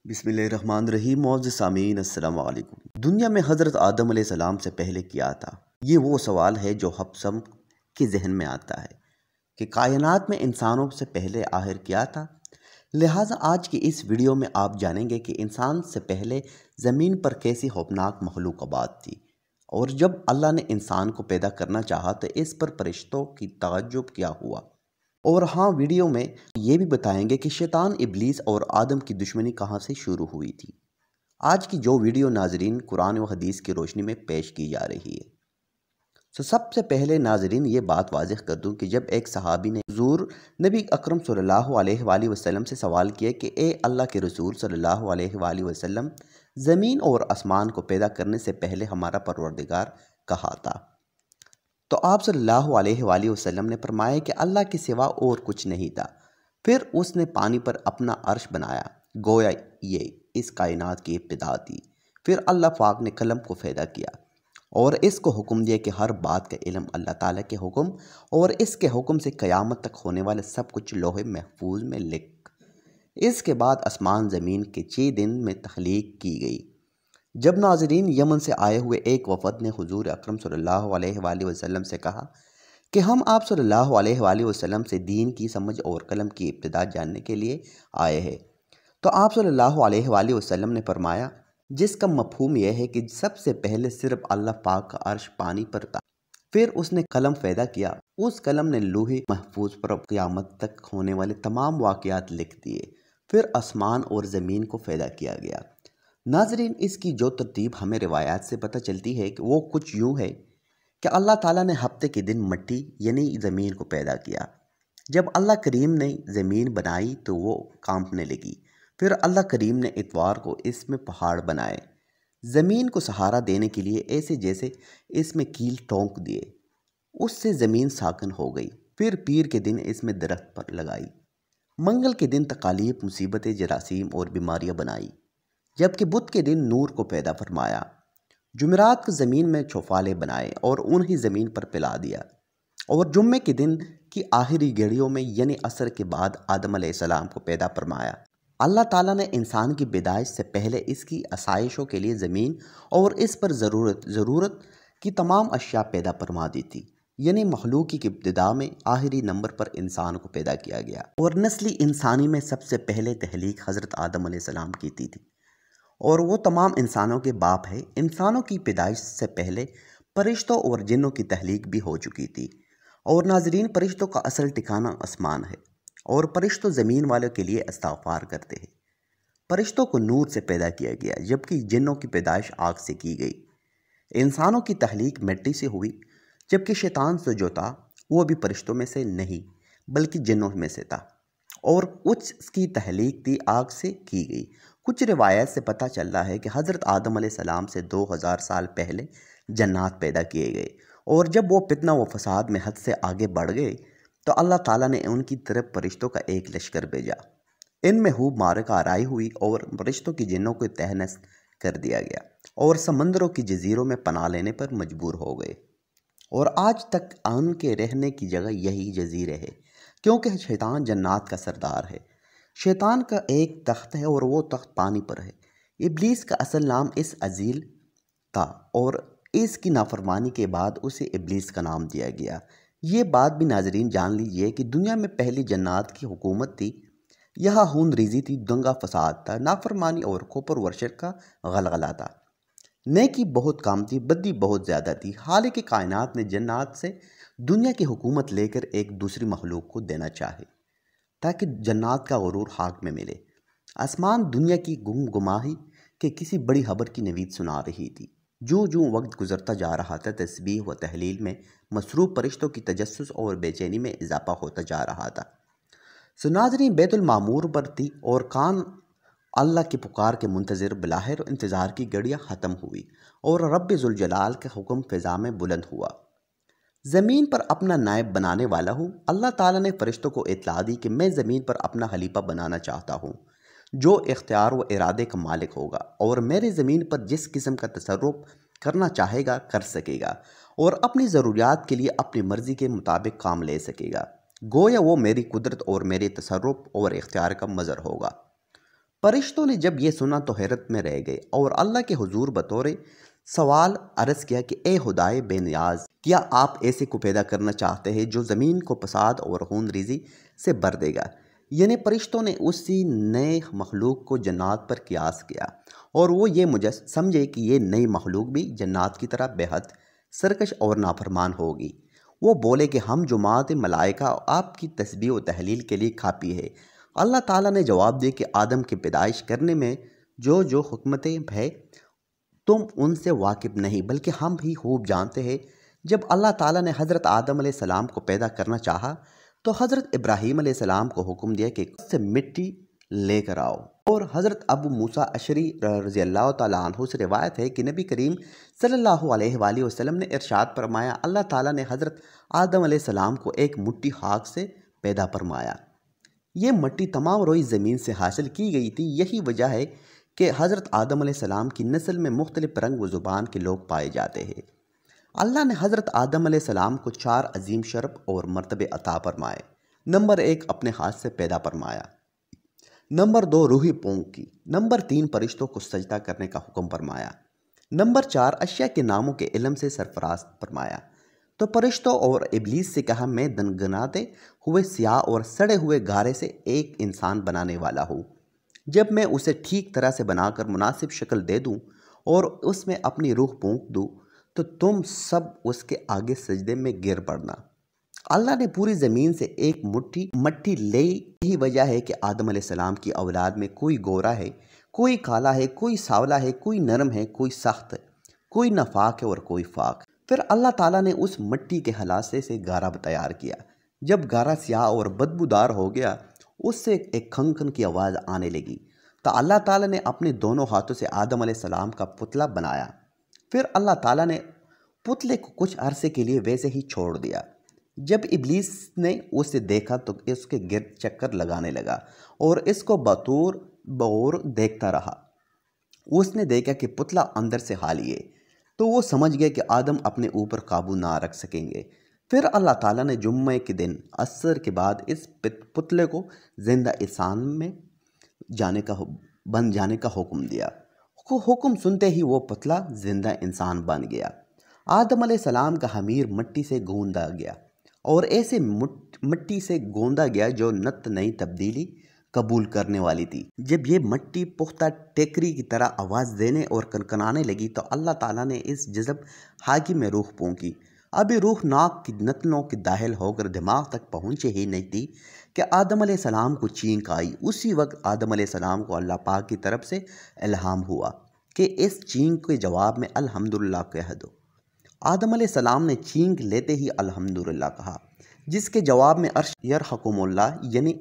बिस्मिल्लाहिर्रहमानिर्रहीम। मौजूद सामीन अस्सलाम वालेकुम। दुनिया में हज़रत आदम अलैहिस्सलाम से पहले क्या था? ये वो सवाल है जो हम सब के जहन में आता है कि कायनात में इंसानों से पहले आखिर क्या था। लिहाजा आज की इस वीडियो में आप जानेंगे कि इंसान से पहले ज़मीन पर कैसी खौफनाक मखलूक़ात थी, और जब अल्लाह ने इंसान को पैदा करना चाहा तो इस पर फरिश्तों की ताज्जुब क्या हुआ। और हाँ, वीडियो में ये भी बताएंगे कि शैतान, इब्लीस और आदम की दुश्मनी कहाँ से शुरू हुई थी। आज की जो वीडियो नाजरीन कुरान व हदीस की रोशनी में पेश की जा रही है। तो सबसे पहले नाजरीन ये बात वाज़ेह कर दूं कि जब एक सहाबी ने हुज़ूर नबी अकरम सल्लल्लाहु अलैहि वसल्लम से सवाल किया कि ए अल्लाह के रसूल सल्लल्लाहु अलैहि वसल्लम, ज़मीन और आसमान को पैदा करने से पहले हमारा परवरदिगार कहाँ था? तो आप सल्लल्लाहु अलैहि वसल्लम ने फरमाया कि अल्लाह के सिवा और कुछ नहीं था। फिर उसने पानी पर अपना अर्श बनाया, गोया ये इस कायनात की इब्तिदा थी। फिर अल्लाह पाक ने कलम को पैदा किया और इसको हुक्म दिया कि हर बात का इल्म अल्लाह ताला के हुक्म और इसके हुक्म से क़यामत तक होने वाले सब कुछ लोहे महफूज में लिख। इसके बाद आसमान ज़मीन के 6 दिन में तख्लीक की गई। जब नाजरीन यमन से आए हुए एक वफद ने हुजूर अकरम सल्लल्लाहु अलैहि वसल्लम से कहा कि हम आप सल्लल्लाहु अलैहि वसल्लम से दीन की समझ और कलम की इब्तिदा जानने के लिए आए हैं, तो आप सल्लल्लाहु अलैहि वसल्लम ने फरमाया, जिसका मफहूम यह है कि सबसे पहले सिर्फ अल्लाह पाक का अर्श पानी पर था। फिर उसने कलम पैदा किया, उस कलम ने लोहे महफूज पर क़यामत तक होने वाले तमाम वाक़यात लिख दिए। फिर आसमान और ज़मीन को पैदा किया गया। नाजरीन, इसकी जो तरतीब हमें रिवायात से पता चलती है कि वो कुछ यूँ है कि अल्लाह ताला ने हफ्ते के दिन मिट्टी यानी ज़मीन को पैदा किया। जब अल्लाह करीम ने ज़मीन बनाई तो वो कांपने लगी। फिर अल्लाह करीम ने इतवार को इसमें पहाड़ बनाए, ज़मीन को सहारा देने के लिए, ऐसे जैसे इसमें कील ठोंक दिए। उससे ज़मीन साकन हो गई। फिर पीर के दिन इसमें दरख्त पर लगाई। मंगल के दिन तकालीफ, मुसीबतें, जरासीम और बीमारियाँ बनाई। जबकि बुध के दिन नूर को पैदा फरमाया। जुमेरात को ज़मीन में चौफाले बनाए और उन्हें ज़मीन पर पिला दिया। और जुम्मे के दिन की आखिरी घड़ियों में यानी असर के बाद आदम अलैहिस्सलाम को पैदा फरमाया। अल्लाह ताला ने इंसान की पैदाइश से पहले इसकी आसाइशों के लिए ज़मीन और इस पर ज़रूरत की तमाम अशिया पैदा फरमा दी थी। यानी मखलूक की इब्तिदा में आखिरी नंबर पर इंसान को पैदा किया गया। और नस्ली इंसानी में सबसे पहले तहलीक हज़रत आदम अलैहिस्सलाम की थी और वो तमाम इंसानों के बाप है। इंसानों की पैदाइश से पहले फरिश्तों और जिन्नों की तहलीक भी हो चुकी थी। और नाजरीन, फरिश्तों का असल ठिकाना आसमान है और फरिश्तों ज़मीन वालों के लिए इस्तिग़फ़ार करते हैं। फरिश्तों को नूर से पैदा किया गया, जबकि जिन्नों की पैदाइश आग से की गई। इंसानों की तहलीक मिट्टी से हुई, जबकि शैतान से जो था वो भी फरिश्तों में से नहीं बल्कि जिन्नों में से था और उसकी तहलीक थी आग से की गई। कुछ रिवायत से पता चलता है कि हज़रत आदम अलैहिस्सलाम से 2000 साल पहले जन्नात पैदा किए गए, और जब वो फितना व फसाद में हद से आगे बढ़ गए तो अल्लाह ताला ने उनकी तरफ फरिश्तों का एक लश्कर भेजा। इनमें खूब मारका आराई हुई और फरिश्तों की जिन्नों को तहस कर दिया गया और समंदरों की जजीरों में पनाह लेने पर मजबूर हो गए। और आज तक उनके रहने की जगह यही जजीरे है, क्योंकि शैतान जन्नात का सरदार है। शैतान का एक तख्त है और वो तख्त पानी पर है। इब्लीस का असल नाम इस अजील था और इसकी नाफरमानी के बाद उसे इब्लीस का नाम दिया गया। ये बात भी नाजरीन जान लीजिए कि दुनिया में पहली जन्नात की हुकूमत थी। यहाँ खून रेज़ी थी, दंगा फसाद था, नाफरमानी और कोपर वर्शर का गलगला था। नेकी बहुत कम थी, बद्दी बहुत ज़्यादा थी। हालांकि कायनात ने जन्नात से दुनिया की हुकूमत लेकर एक दूसरी मखलूक को देना चाहे ताकि जन्नात का गुरूर हाक में मिले। आसमान दुनिया की गुमगुमाही के किसी बड़ी खबर की नवीद सुना रही थी। जो जो वक्त गुजरता जा रहा था, तस्बीह व तहलील में मसरूफ़ फरिश्तों की तजस्सुस और बेचैनी में इजाफा होता जा रहा था। नाज़रीन, बैतुल मामूर पर थी और कान अल्लाह की पुकार के मुंतज़िर बिलाहिर इंतज़ार की घड़ियाँ ख़त्म हुई और रब्बे ज़ुल जलाल का हुक्म फ़िज़ा में बुलंद हुआ। ज़मीन पर अपना नायब बनाने वाला हूँ। अल्लाह ताला ने फरिश्तों को इत्तला दी कि मैं ज़मीन पर अपना खलीफा बनाना चाहता हूँ जो इख्तियार व इरादे का मालिक होगा और मेरे ज़मीन पर जिस किस्म का तसर्रुफ़ करना चाहेगा कर सकेगा और अपनी ज़रूरियात के लिए अपनी मर्ज़ी के मुताबिक काम ले सकेगा। गोया वो मेरी कुदरत और मेरे तसर्रुफ़ और इख्तियार का मज़र होगा। फरिश्तों ने जब ये सुना तो हैरत में रह गए और अल्लाह के हुजूर बतौर सवाल अर्ज किया कि ए खुदाए बेनियाज, क्या आप ऐसे को पैदा करना चाहते हैं जो ज़मीन को फसाद और खून रेज़ी से भर देगा। यानी फरिश्तों ने उसी नए मखलूक को जन्नात पर कियास किया और वो ये मुझे समझे कि ये नई मखलूक भी जन्नात की तरह बेहद सरकश और नाफरमान होगी। वो बोले कि हम जुमात मलाइका आपकी तस्बीह व तहलील के लिए काफ़ी है। अल्लाह ताला ने जवाब दिया कि आदम की पैदाइश करने में जो जो हुक्मतें है तुम उनसे वाकिफ नहीं, बल्कि हम भी खूब जानते हैं। जब अल्लाह ताला ने हज़रत आदम अलैहिस्सलाम को पैदा करना चाहा तो हज़रत इब्राहीम अलैहिस्सलाम को हुक्म दिया कि उससे मिट्टी लेकर आओ। और हज़रत अबू मूसा अशरी रज़ी अल्लाह ताला अन्हु से रिवायत है कि नबी करीम सल्लल्लाहु अलैहि वसल्लम ने इरशाद फरमाया, अल्लाह ताला ने हज़रत आदम अलैहिस्सलाम को एक मुट्ठी खाक से पैदा फरमाया। ये मिट्टी तमाम रोई ज़मीन से हासिल की गई थी। यही वजह है कि हज़रत आदम अलैहिस्सलाम की नस्ल में मुख्तलिफ रंग व ज़ुबान के लोग पाए जाते हैं। अल्लाह ने हज़रत आदम अलैहिस्सलाम को 4 अजीम शरफ और मर्तबे अता फरमाए। नंबर 1 अपने हाथ से पैदा फरमाया, नंबर 2 रूही पोंख की, नंबर 3 फरिश्तों को सजदा करने का हुक्म फरमाया, नंबर 4 अशिया के नामों के इल्म से सरफराज फरमाया। तो फरिश्तों और इब्लीस से कहा, मैं दनगनाते हुए स्याह और सड़े हुए गारे से एक इंसान बनाने वाला हूँ। जब मैं उसे ठीक तरह से बनाकर मुनासिब शक्ल दे दूँ और उसमें अपनी रूह फूंक दूँ तो तुम सब उसके आगे सजदे में गिर पड़ना। अल्लाह ने पूरी ज़मीन से एक मुट्ठी मट्टी ले। यही वजह है कि आदम अलैहिस्सलाम की औलाद में कोई गोरा है, कोई काला है, कोई सावला है, कोई नरम है, कोई सख्त, कोई नफाक है और कोई फाक। फिर अल्लाह ताला ने उस मिट्टी के हलासे से गारा तैयार किया। जब गारा स्याह और बदबूदार हो गया उससे एक खंखन की आवाज़ आने लगी तो अल्लाह ताला ने अपने दोनों हाथों से आदम अलैहिस्सलाम का पुतला बनाया। फिर अल्लाह ताला ने पुतले को कुछ अरसे के लिए वैसे ही छोड़ दिया। जब इब्लीस ने उसे देखा तो इसके गिर्द चक्कर लगाने लगा और इसको बतौर बौर देखता रहा। उसने देखा कि पुतला अंदर से खाली है तो वो समझ गया कि आदम अपने ऊपर काबू ना रख सकेंगे। फिर अल्लाह ताला ने जुम्मे के दिन असर के बाद इस पुतले को जिंदा इंसान में बन जाने का हुक्म दिया। हुक्म सुनते ही वो पुतला जिंदा इंसान बन गया। आदम अलैहिस्सलाम का हमीर मिट्टी से गूंदा गया और ऐसे मिट्टी से गूंदा गया जो नत नई तब्दीली कबूल करने वाली थी। जब ये मिट्टी पुख्ता टेकरी की तरह आवाज़ देने और कनकनाने लगी तो अल्लाह ताला ने इस जज़ब हाकी में रूह फूंकी। अभी रूह नाक की नतनों की दाखिल होकर दिमाग तक पहुँचे ही नहीं थी कि आदम अलैहिस्सलाम को चींक आई। उसी वक्त आदम अलैहिस्सलाम को अल्लाह पाक की तरफ से इल्हाम हुआ कि इस चींक के जवाब में अल्हम्दुलिल्लाह कह दो। आदम अलैहिस्सलाम ने चींक लेते ही अल्हम्दुलिल्लाह कहा, जिसके जवाब में अर्श यरहकुमुल्लाह यानी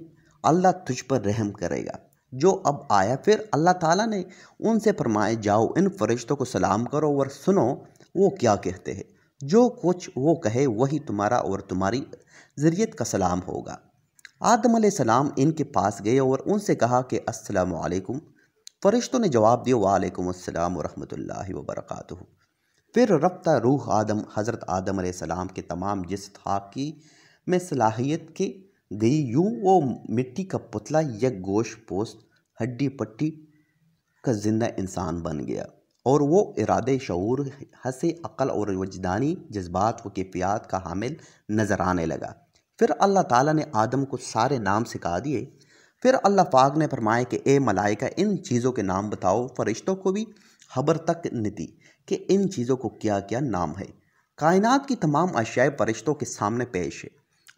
अल्लाह तुझ पर रहम करेगा जो अब आया। फिर अल्लाह ताला ने उनसे फरमाया, जाओ इन फरिश्तों को सलाम करो और सुनो वो क्या कहते हैं। जो कुछ वो कहे वही तुम्हारा और तुम्हारी ज़रियत का सलाम होगा। आदम अलैहिस्सलाम इनके पास गए और उनसे कहा कि अस्सलामु अलैकुम। फरिश्तों ने जवाब दिया, वालेकुम अस्सलाम व रहमतुल्लाहि व बरकातुहू। फिर रफ्ता रूह हज़रत आदम अलैहिस्सलाम के तमाम जिस्म खाकी में सलाहियत के गई। यूँ वो मिट्टी का पुतला एक गोश्त पोस्ट हड्डी पट्टी का जिंदा इंसान बन गया और वो इरादे, शऊर, हंसे, अक़ल और वजदानी जज्बात व कैफियत का हामिल नज़र आने लगा। फिर अल्लाह ताला ने आदम को सारे नाम सिखा दिए। फिर अल्लाह पाक ने फरमाया कि ए मलाइका इन चीज़ों के नाम बताओ। फरिश्तों को भी खबर तक नहीं थी कि इन चीज़ों को क्या क्या नाम है। कायनात की तमाम अशियाए फरिश्तों के सामने पेश है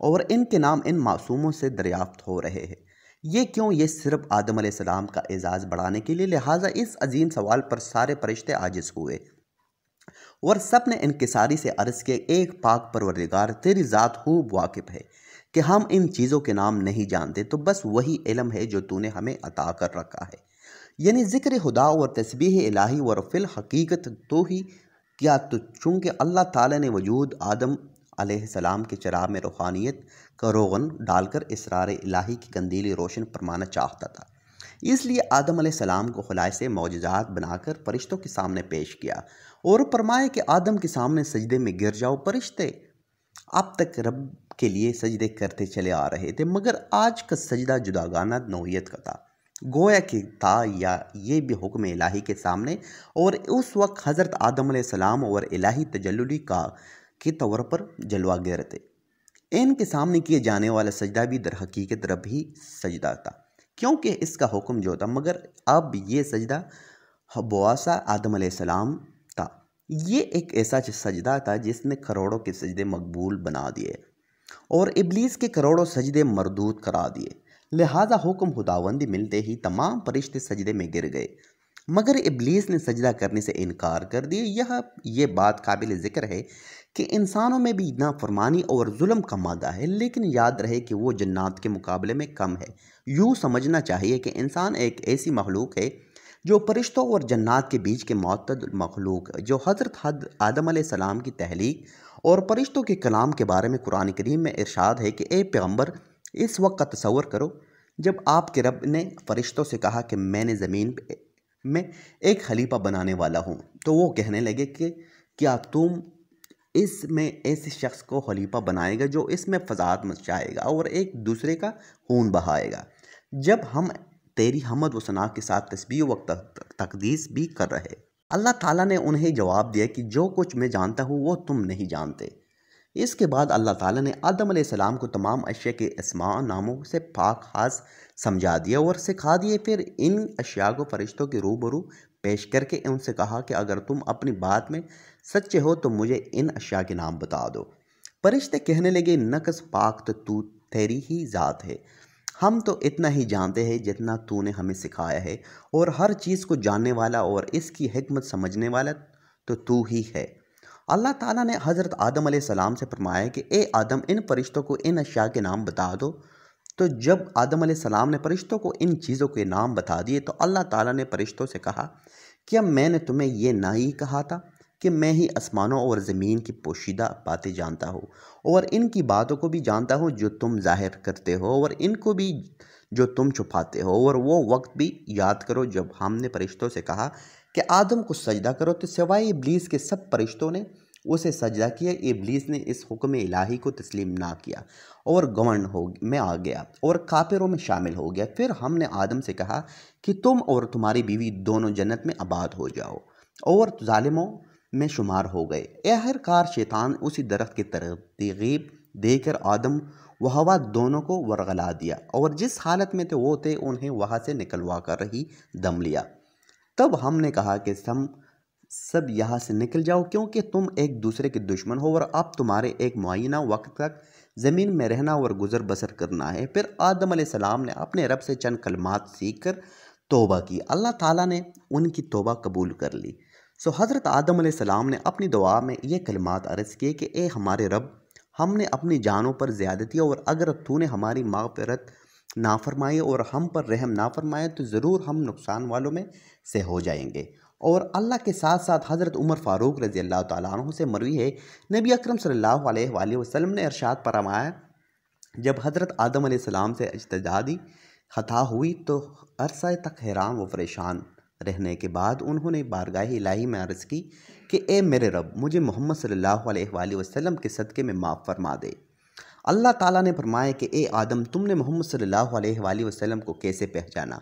और इनके नाम इन मासूमों से दरियाफ्त हो रहे हैं। ये क्यों? ये सिर्फ आदम अलैहिस्सलाम का एजाज़ बढ़ाने के लिए। लिहाजा इस अजीम सवाल पर सारे फरिश्ते आजिज़ हुए और सब ने इनकिसारी से अर्ज़ किया, एक पाक परवरदिगार तेरी ज़ात खूब वाकिफ़ है कि हम इन चीज़ों के नाम नहीं जानते, तो बस वही इल्म है जो तूने हमें अता कर रखा है। यानी ज़िक्र खुदा और तस्बीह इलाही व फिल हकीकत तो ही क्या तो चूँकि अल्लाह ताला ने वजूद आदम अलैहिस्सलाम के चराग में रूहानियत का रोगन डालकर इसरार इलाही की कंदीली रोशन फरमाना चाहता था, इसलिए आदम अलैहिस्सलाम को खुलाई से मौजज़ात बनाकर फरिश्तों के सामने पेश किया और फरमाया कि आदम के सामने सजदे में गिर जाओ। फरिश्ते अब तक रब के लिए सजदे करते चले आ रहे थे, मगर आज का सजदा जुदागाना नौइयत का था। गोया कि था या ये भी हुक्म इलाही के सामने, और उस वक्त हज़रत आदम अलैहिस्सलाम और इलाही तजल्लुली का के तौर पर जलवा गिर थे। इनके सामने किए जाने वाला सजदा भी दर हकीकत रब ही सजदा था, क्योंकि इसका हुक्म जो था, मगर अब ये सजदा बुआसा आदम अलैहिस्सलाम था। ये एक ऐसा सजदा था जिसने करोड़ों के सजदे मकबूल बना दिए और इब्लीस के करोड़ों सजदे मरदूद करा दिए। लिहाजा हुक्म खुदावंदी मिलते ही तमाम फरिश्ते सजदे में गिर गए, मगर इब्लीस ने सजदा करने से इनकार कर दिया। ये बात काबिल ज़िक्र है कि इंसानों में भी नाफरमानी और जुल्म का मादा है, लेकिन याद रहे कि वो जन्नात के मुकाबले में कम है। यूँ समझना चाहिए कि इंसान एक ऐसी मखलूक है जो फरिश्तों और जन्नात के बीच के मुअत्तदल मखलूक है। जो हज़रत आदम अलैहिस्सलाम की तहलीक और फरिश्तों के कलाम के बारे में कुरान करीम में इरशाद है कि ए पैगम्बर, इस वक्त का तसव्वुर करो जब आपके रब ने फरिश्तों से कहा कि मैंने ज़मीन में एक खलीफा बनाने वाला हूँ, तो वो कहने लगे कि क्या तुम इसमें ऐसे शख्स को खलीफा बनाएगा जो इसमें फसाद मचाएगा और एक दूसरे का खून बहाएगा, जब हम तेरी हमद व सना के साथ तस्बीह व तकदीस भी कर रहे। अल्लाह ताला ने उन्हें जवाब दिया कि जो कुछ मैं जानता हूँ वो तुम नहीं जानते। इसके बाद अल्लाह ताला ने आदम अलैहिस्सलाम को तमाम अशिया के अस्मा नामों से पाक खास समझा दिया और सिखा दिए। फिर इन अशिया को फरिश्तों के रूबरू पेश करके उनसे कहा कि अगर तुम अपनी बात में सच्चे हो तो मुझे इन अशिया के नाम बता दो। फरिश्ते कहने लगे, नकस पाक तो तू तेरी ही ज़ात है, हम तो इतना ही जानते हैं जितना तूने हमें सिखाया है, और हर चीज़ को जानने वाला और इसकी हिकमत समझने वाला तो तू ही है। अल्लाह ताला ने हज़रत आदम अलैहिस्सलाम से फरमाया कि ए आदम, इन फरिश्तों को इन अशिया के नाम बता दो। तो जब आदम अलैहिस्सलाम ने फरिश्तों को इन चीज़ों के नाम बता दिए तो अल्लाह ताला ने फरिश्तों से कहा, क्या मैंने तुम्हें ये ना ही कहा था कि मैं ही आसमानों और ज़मीन की पोशीदा बातें जानता हूँ और इनकी बातों को भी जानता हूँ जो तुम जाहिर करते हो और इनको भी जो तुम छुपाते हो। और वो वक्त भी याद करो जब हमने फरिश्तों से कहा कि आदम को सजदा करो, तो सिवाय इब्लीस के सब फरिश्तों ने उसे सजदा किया। इब्लीस ने इस हुक्म इलाही को तस्लीम ना किया और गवर्न हो में आ गया और काफिरों में शामिल हो गया। फिर हमने आदम से कहा कि तुम और तुम्हारी बीवी दोनों जन्नत में आबाद हो जाओ, और जालिमों में शुमार हो गए। आखिरकार शैतान उसी दरख्त की तरगीब देकर आदम व हवा दोनों को वरगला दिया, और जिस हालत में थे वो थे उन्हें वहाँ से निकलवा कर ही दम लिया। तब हमने कहा कि सब यहाँ से निकल जाओ, क्योंकि तुम एक दूसरे के दुश्मन हो और अब तुम्हारे एक मुअय्यना वक्त तक ज़मीन में रहना और गुजर बसर करना है। फिर आदम अलैहिस्सलाम ने अपने रब से चंद कलमात सीख कर तौबा की। अल्लाह ताला ने उनकी तौबा कबूल कर ली। सो हज़रत आदम अलैहिस्सलाम ने अपनी दुआ में ये कलमात अर्ज़ किए कि ए हमारे रब, हमने अपनी जानों पर ज़्यादती और अगर तूने हमारी माग़फ़िरत ना फरमाई और हम पर रहम ना फरमाए तो ज़रूर हम नुकसान वालों में से हो जाएंगे। और अल्लाह के साथ साथ हज़रत उमर फ़ारूक रज़ी अल्लाह ताला अन्हु से मरवी है, नबी अकरम सल्लल्लाहु अलैहि वसल्लम ने इरशाद फरमाया, जब हज़रत आदम अलैहिस्सलाम से इज्तिहादी ख़ता हुई तो अरसा तक हैरान व परेशान रहने के बाद उन्होंने बारगाह इलाही में अर्ज़ की कि ए मेरे रब, मुझे मोहम्मद सल्लल्लाहु अलैहि वसल्लम के सदक़े में माफ़ फरमा दे। अल्लाह ताला ने फरमाया कि ए आदम, तुमने मोहम्मद सल्लल्लाहु अलैहि वसल्लम को कैसे पहचाना,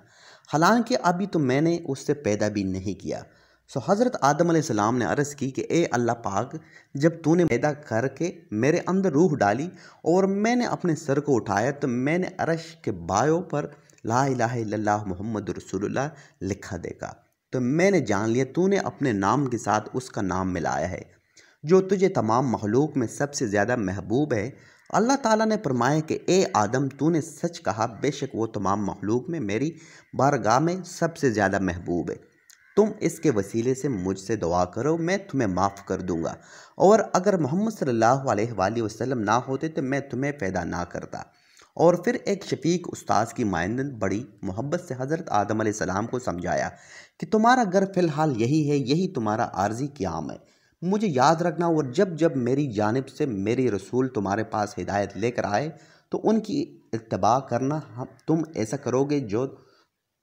हालांकि अभी तो मैंने उससे पैदा भी नहीं किया। सो हज़रत आदम अलैहिस्सलाम ने अर्ज़ की कि ए अल्लाह पाक, जब तूने पैदा करके मेरे अंदर रूह डाली और मैंने अपने सर को उठाया तो मैंने अर्श के बायों पर ला इलाहा इल्लल्लाह मुहम्मद रसूलुल्लाह लिखा देखा, तो मैंने जान लिया तूने अपने नाम के साथ उसका नाम मिलाया है जो तुझे तमाम मखलूक में सबसे ज़्यादा महबूब है। अल्लाह ताला ने फरमाया कि ए आदम, तूने सच कहा, बेशक वो तमाम मखलूक में मेरी बारगाह में सबसे ज़्यादा महबूब है। तुम इसके वसीले से मुझसे दुआ करो, मैं तुम्हें माफ़ कर दूंगा, और अगर मोहम्मद सल्लल्लाहु अलैहि वसल्लम ना होते तो मैं तुम्हें पैदा ना करता। और फिर एक शफीक उस्ताद की मानंद बड़ी मोहब्बत से हज़रत आदम अलैहिस्सलाम को समझाया कि तुम्हारा घर फ़िलहाल यही है, यही तुम्हारा आर्जी क़याम है, मुझे याद रखना। और जब जब मेरी जानिब से मेरे रसूल तुम्हारे पास हिदायत लेकर आए तो उनकी इत्तबा करना। तुम ऐसा करोगे जो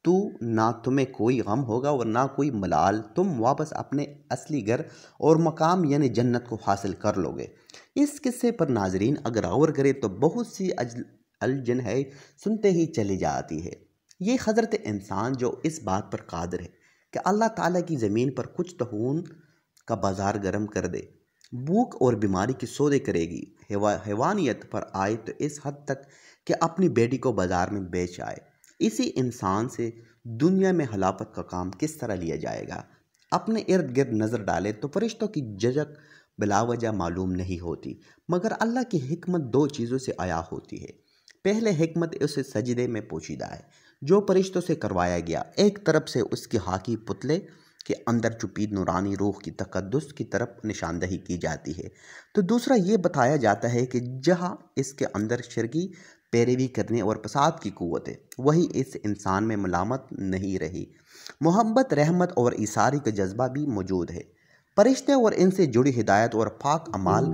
ना तुम्हें कोई गम होगा और ना कोई मलाल, तुम वापस अपने असली घर और मकाम यानी जन्नत को हासिल कर लोगे। इस किस्से पर नाजरीन अगर गौर करें तो बहुत सी अलजन है सुनते ही चली जाती है। ये हज़रत इंसान जो इस बात पर कादिर है कि अल्लाह ताला की ज़मीन पर कुछ तहून का बाज़ार गर्म कर दे, भूख और बीमारी की सौदे करेगी, हैवानियत पर आए तो इस हद तक कि अपनी बेटी को बाज़ार में बेच आए। इसी इंसान से दुनिया में हलाफत का काम किस तरह लिया जाएगा? अपने इर्द गिर्द नज़र डाले तो फरिश्तों की झिझक बिलावजह मालूम नहीं होती, मगर अल्लाह की हिकमत दो चीज़ों से आया होती है। पहले हिकमत उसे सजदे में पोशीदा है जो फरिश्तों से करवाया गया। एक तरफ से उसके हाकी पुतले के अंदर छुपी नूरानी रूह की तकद्दुस की तरफ निशानदही की जाती है, तो दूसरा ये बताया जाता है कि जहाँ इसके अंदर शिरकी पैरवी करने और फसाद की कुव्वत है, वही इस इंसान में मलामत नहीं रही। मोहब्बत, रहमत और इसारी का जज्बा भी मौजूद है। फरिश्ते और इनसे जुड़ी हिदायत और पाक अमाल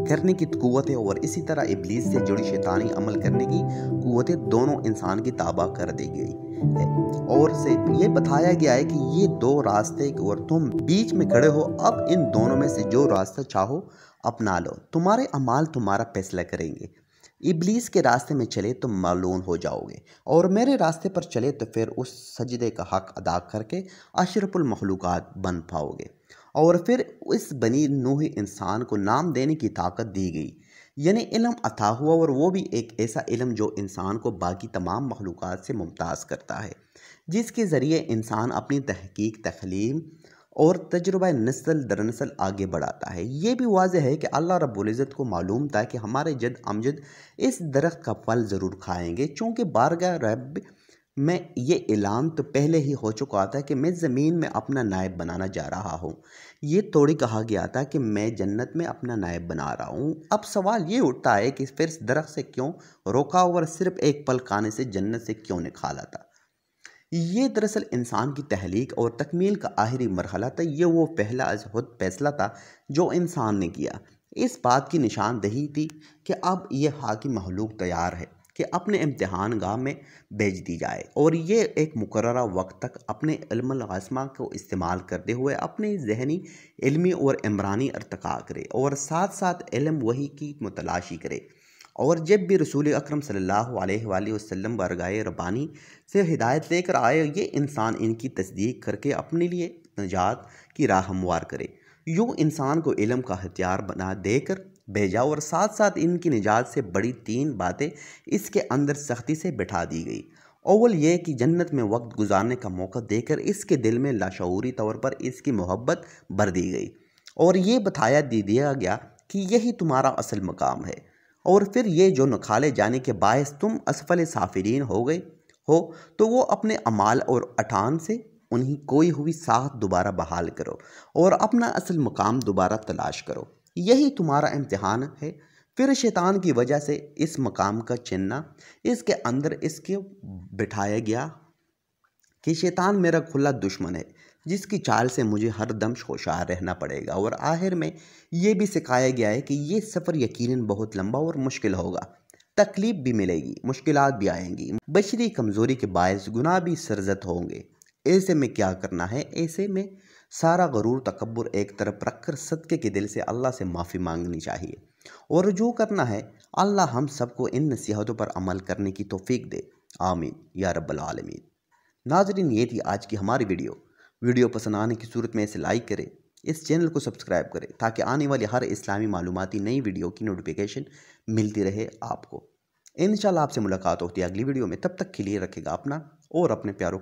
करने की कुव्वतें और इसी तरह इब्लीस से जुड़ी शैतानी अमल करने की कुव्वतें दोनों इंसान की ताबा कर दी गई है और से ये बताया गया है कि ये दो रास्ते और तुम बीच में खड़े हो। अब इन दोनों में से जो रास्ता चाहो अपना लो, तुम्हारे अमाल तुम्हारा फैसला करेंगे। इब्लीस के रास्ते में चले तो मालूम हो जाओगे और मेरे रास्ते पर चले तो फिर उस सजदे का हक अदा करके अशरफुल मखलूक़ात बन पाओगे। और फिर इस बनी नूह इंसान को नाम देने की ताकत दी गई, यानी इल्म अता हुआ, और वो भी एक ऐसा इल्म जो इंसान को बाकी तमाम मखलूक़ात से मुमताज़ करता है, जिसके ज़रिए इंसान अपनी तहकीक, तख्लीम और तजुर्बा नस्ल दर नस्ल आगे बढ़ाता है। ये भी वाज़ेह है कि अल्लाह रब्बुल इज़्ज़त को मालूम था कि हमारे जद अमजद इस दरख्त का फल ज़रूर खाएंगे, चूँकि बारगाह रब में ये ऐलान तो पहले ही हो चुका था कि मैं ज़मीन में अपना नायब बनाना जा रहा हूँ। ये थोड़ी कहा गया था कि मैं जन्नत में अपना नायब बना रहा हूँ। अब सवाल ये उठता है कि फिर इस दरख्त से क्यों रोका और सिर्फ एक पल खाने से जन्नत से क्यों निकाला था? ये दरअसल इंसान की तहलीक और तकमील का आखिरी मरहला था। ये वो पहला अज़हुद फैसला था जो इंसान ने किया। इस बात की निशानदही थी कि अब ये हाकी महलूक तैयार है कि अपने इम्तिहान गाह में भेज दी जाए और ये एक मुकर्ररा वक्त तक अपने इल्मुल आज़मा को इस्तेमाल करते हुए अपने जहनी, इल्मी और इमरानी अर्तका करे और साथ साथ इल्म वही की मुतलाशी करे। और जब भी रसूल अकरम सल्लल्लाहु अलैहि वसल्लम बरगाह रब्बानी से हिदायत लेकर आए, ये इंसान इनकी तस्दीक करके अपने लिए नजात की राह हमवार करे। यूँ इंसान को इल्म का हथियार बना देकर भेजा और साथ साथ इनकी निजात से बड़ी तीन बातें इसके अंदर सख्ती से बिठा दी गई। अव्वल ये कि जन्नत में वक्त गुजारने का मौका देकर इसके दिल में लाशऊरी तौर पर इसकी मोहब्बत भर दी गई और ये बताया दिया गया कि यही तुम्हारा असल मकाम है। और फिर ये जो नखाले जाने के बायस तुम असफल साफिरीन हो गए हो, तो वो अपने अमाल और अठान से उन्हीं कोई हुई साख दोबारा बहाल करो और अपना असल मकाम दोबारा तलाश करो। यही तुम्हारा इम्तिहान है। फिर शैतान की वजह से इस मकाम का चिन्ह इसके अंदर इसके बिठाया गया कि शैतान मेरा खुला दुश्मन है जिसकी चाल से मुझे हर दम होशियार रहना पड़ेगा। और आखिर में ये भी सिखाया गया है कि ये सफ़र यकीनन बहुत लंबा और मुश्किल होगा, तकलीफ भी मिलेगी, मुश्किलात भी आएंगी, बशरी कमज़ोरी के बायस गुनाह भी सरजद होंगे। ऐसे में क्या करना है? ऐसे में सारा गरूर तकब्बुर एक तरफ रखकर सदके के दिल से अल्लाह से माफ़ी मांगनी चाहिए और जो करना है अल्लाह हम सबको इन नसीहतों पर अमल करने की तौफीक दे। आमीन या रब्बल आलमीन। नाज़रीन, ये थी आज की हमारी वीडियो पसंद आने की सूरत में इसे लाइक करें, इस चैनल को सब्सक्राइब करें ताकि आने वाली हर इस्लामी मालूमाती नई वीडियो की नोटिफिकेशन मिलती रहे आपको। इंशाल्लाह आपसे मुलाकात होती है अगली वीडियो में। तब तक के लिए रखेगा अपना और अपने प्यारों